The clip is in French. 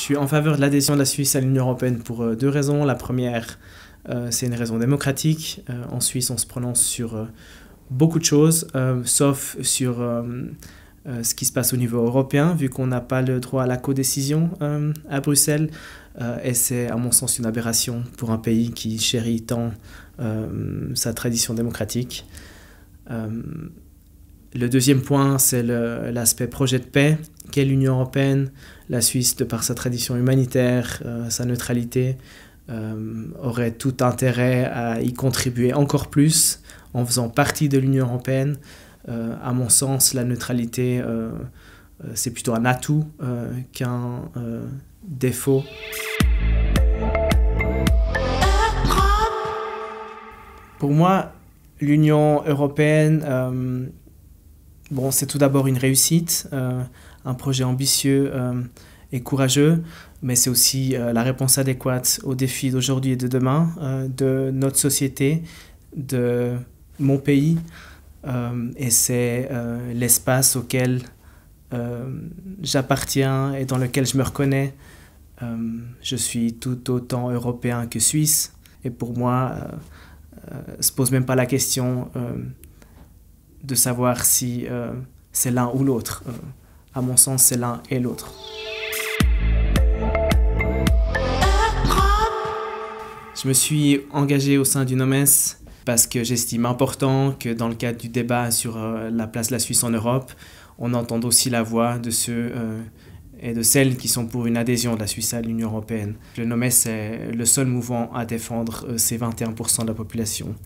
suis en faveur de l'adhésion de la Suisse à l'Union européenne pour deux raisons. La première, c'est une raison démocratique. En Suisse, on se prononce sur beaucoup de choses, sauf sur ce qui se passe au niveau européen, vu qu'on n'a pas le droit à la codécision à Bruxelles. Et c'est, à mon sens, une aberration pour un pays qui chérit tant sa tradition démocratique. Le deuxième point, c'est l'aspect projet de paix qu'est l'Union européenne. La Suisse, de par sa tradition humanitaire, sa neutralité, aurait tout intérêt à y contribuer encore plus en faisant partie de l'Union européenne. À mon sens, la neutralité, c'est plutôt un atout qu'un défaut. Pour moi, l'Union européenne, c'est tout d'abord une réussite, un projet ambitieux et courageux, mais c'est aussi la réponse adéquate aux défis d'aujourd'hui et de demain, de notre société, de mon pays, et c'est l'espace auquel j'appartiens et dans lequel je me reconnais. Je suis tout autant européen que suisse, et pour moi, se pose même pas la question de savoir si c'est l'un ou l'autre. À mon sens, c'est l'un et l'autre. Je me suis engagé au sein du NOMES parce que j'estime important que dans le cadre du débat sur la place de la Suisse en Europe, on entende aussi la voix de ceux et de celles qui sont pour une adhésion de la Suisse à l'Union européenne. Le NOMES est le seul mouvement à défendre ces 21% de la population.